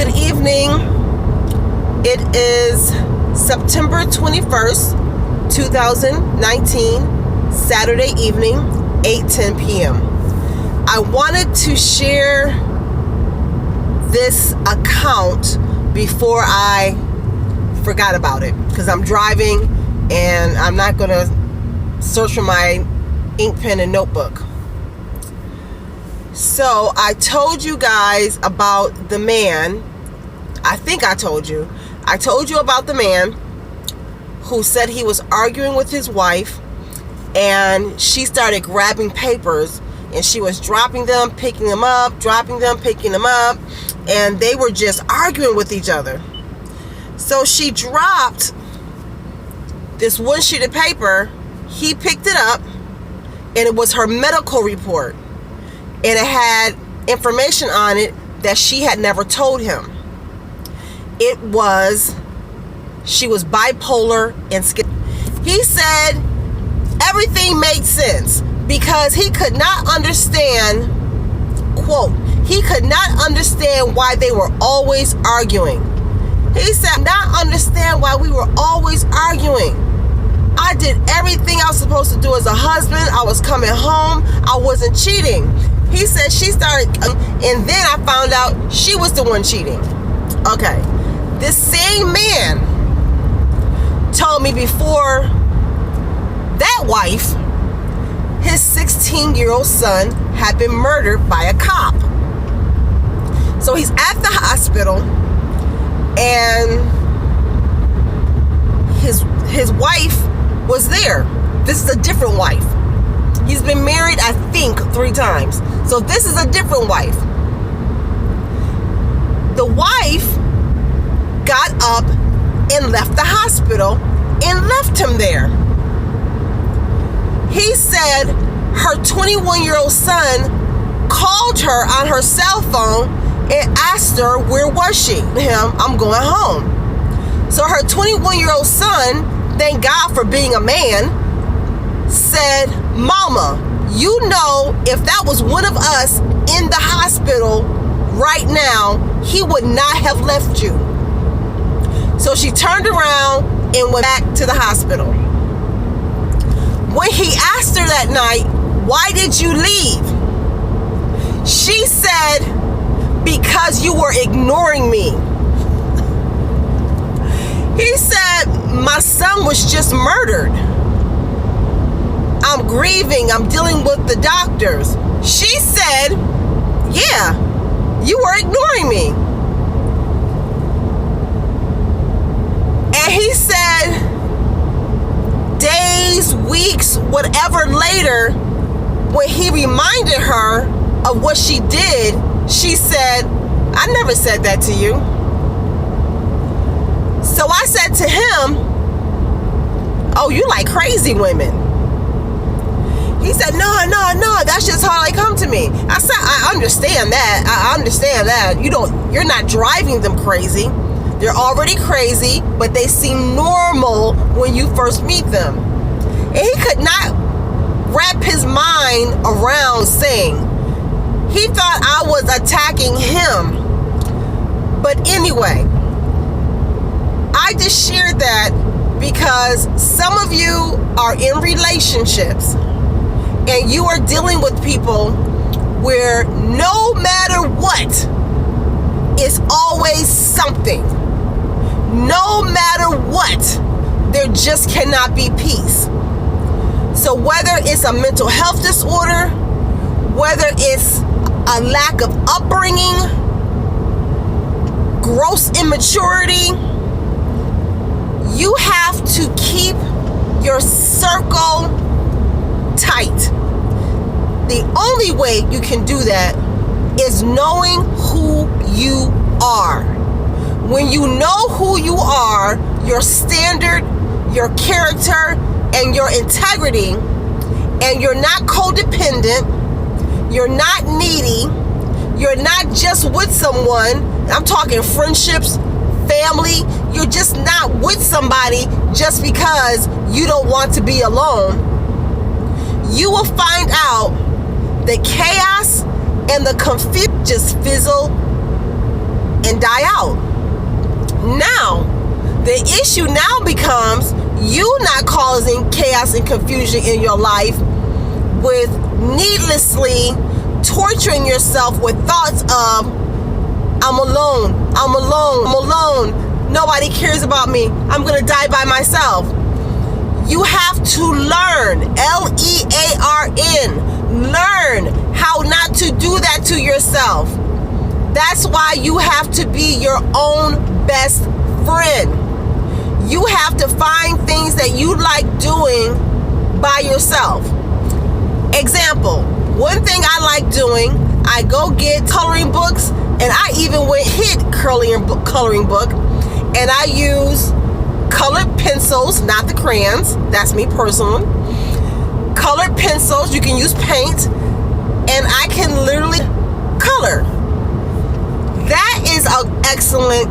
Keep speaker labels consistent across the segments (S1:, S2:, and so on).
S1: Good evening. It is September 21st, 2019, Saturday evening, 8:10 p.m. I wanted to share this account before I forgot about it because I'm driving and I'm not going to search for my ink pen and notebook. So I told you guys about the man. I think I told you about the man who said he was arguing with his wife and she started grabbing papers and she was dropping them, picking them up, dropping them, picking them up, and they were just arguing with each other. So she dropped this one sheet of paper. He picked it up and it was her medical report. And it had information on it that she had never told him. It was, she was bipolar and schizophrenic. He said everything made sense because he could not understand, quote, he could not understand why they were always arguing. He said, not understand why we were always arguing. I did everything I was supposed to do as a husband. I was coming home. I wasn't cheating. He said she started, and then I found out she was the one cheating. Okay. This same man told me before that wife, his 16-year-old son had been murdered by a cop. So he's at the hospital, and his wife was there. This is a different wife. He's been married, I think, 3 times. So this is a different wife. The wife got up and left the hospital and left him there. He said her 21-year-old son called her on her cell phone and asked her, where was she? Him, I'm going home. So her 21-year-old son, thank God for being a man, said, Mama, you know, if that was one of us in the hospital right now, he would not have left you. So she turned around and went back to the hospital. When he asked her that night, why did you leave? She said, because you were ignoring me. He said, my son was just murdered. I'm grieving. I'm dealing with the doctors. She said, yeah, you were ignoring me. And he said, days, weeks, whatever later, when he reminded her of what she did, she said, I never said that to you. So I said to him, oh, you like crazy women. He said, no, that's just how they come to me. I said, I understand that. You're not driving them crazy. They're already crazy, but they seem normal when you first meet them. And he could not wrap his mind around saying, he thought I was attacking him. But anyway, I just shared that because some of you are in relationships and you are dealing with people where no matter what, it's always something. No matter what, there just cannot be peace. So whether it's a mental health disorder, whether it's a lack of upbringing, gross immaturity, you have to keep your circle tight. The only way you can do that is knowing who you are. When you know who you are, your standard, your character, and your integrity, and you're not codependent, you're not needy, you're not just with someone, I'm talking friendships, family, you're just not with somebody just because you don't want to be alone, you will find out the chaos and the confusion just fizzle and and die out. Now, the issue now becomes you not causing chaos and confusion in your life with needlessly torturing yourself with thoughts of, I'm alone, I'm alone, I'm alone, nobody cares about me, I'm gonna die by myself. You have to learn, Learn, learn how not to do that to yourself. That's why you have to be your own best friend. You have to find things that you like doing by yourself. Example, one thing I like doing, I go get coloring books, and I even hit coloring book, and I use colored pencils, not the crayons. That's me personally. Colored pencils, you can use paint, and I can literally color. That is an excellent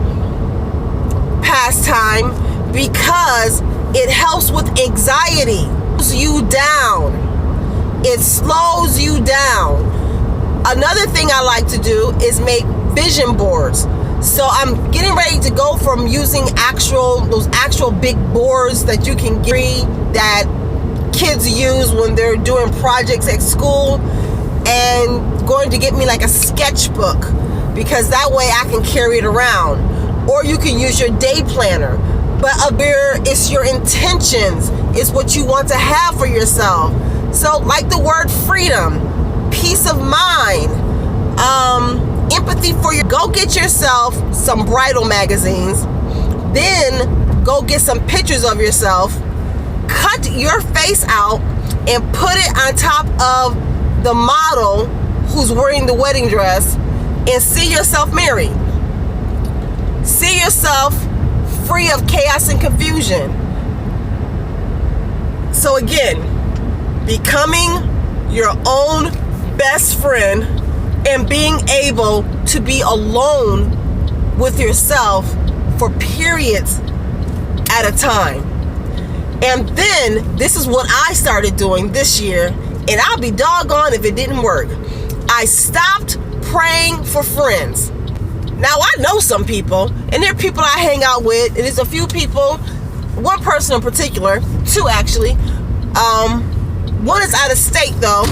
S1: pastime because it helps with anxiety. It slows you down. It slows you down. Another thing I like to do is make vision boards. So I'm getting ready to go from using those actual big boards that you can get that kids use when they're doing projects at school, and going to get me like a sketchbook, because that way I can carry it around. Or you can use your day planner. But it's your intentions, it's what you want to have for yourself. So like the word freedom, peace of mind, empathy for go get yourself some bridal magazines, then go get some pictures of yourself, cut your face out and put it on top of the model who's wearing the wedding dress, and see yourself married. See yourself free of chaos and confusion. So again, becoming your own best friend and being able to be alone with yourself for periods at a time. And then this is what I started doing this year, and I'll be doggone if it didn't work. I stopped praying for friends. Now I know some people, and there are people I hang out with, and there's a few people, one person in particular, two actually. One is out of state though,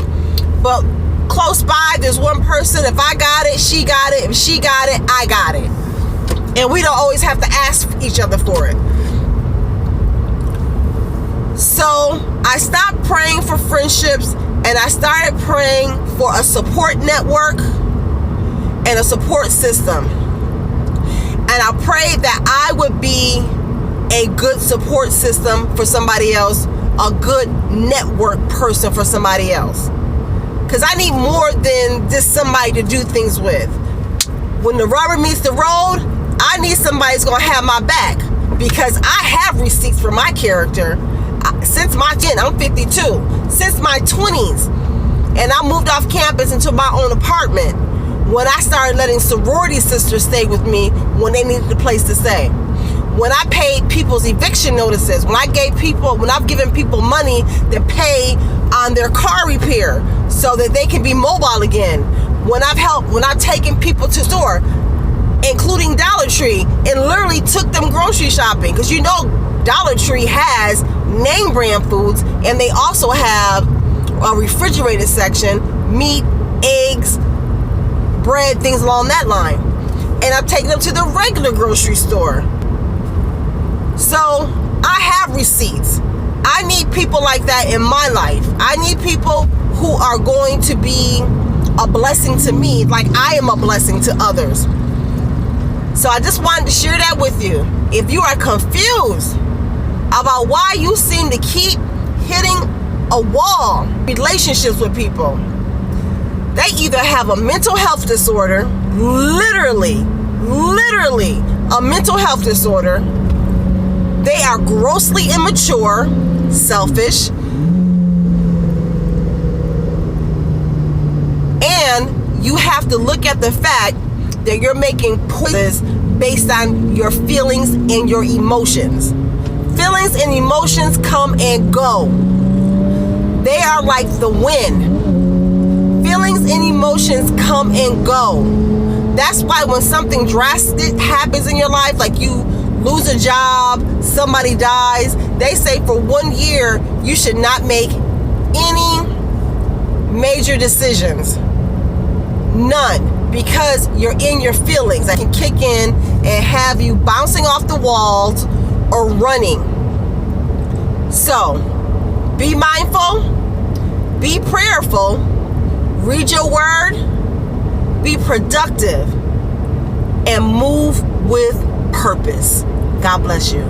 S1: but close by there's one person. If I got it, she got it. If she got it, I got it. And we don't always have to ask each other for it. So I stopped praying for friendships, and I started praying for a support network and a support system. And I prayed that I would be a good support system for somebody else, a good network person for somebody else. Because I need more than just somebody to do things with. When the rubber meets the road, I need somebody who's going to have my back, because I have receipts for my character. I'm 52, since my 20s. And I moved off campus into my own apartment when I started letting sorority sisters stay with me when they needed a place to stay. When I paid people's eviction notices, when I've given people money to pay on their car repair so that they can be mobile again. When I've taken people to the store, including Dollar Tree, and literally took them grocery shopping. Because you know Dollar Tree has name brand foods, and they also have a refrigerated section, meat, eggs, bread, things along that line. And I've taken them to the regular grocery store. So I have receipts. I need people like that in my life. I need people who are going to be a blessing to me, like I am a blessing to others. So I just wanted to share that with you. If you are confused about why you seem to keep hitting a wall, relationships with people, they either have a mental health disorder, literally a mental health disorder. They are grossly immature, selfish, and you have to look at the fact that you're making choices based on your feelings and your emotions. Feelings and emotions come and go. They are like the wind. Feelings and emotions come and go. That's why when something drastic happens in your life, like you lose a job, somebody dies, they say for 1 year you should not make any major decisions. None. Because you're in your feelings. That can kick in and have you bouncing off the walls or running. So, be mindful, be prayerful, read your word, be productive, and move with purpose. God bless you.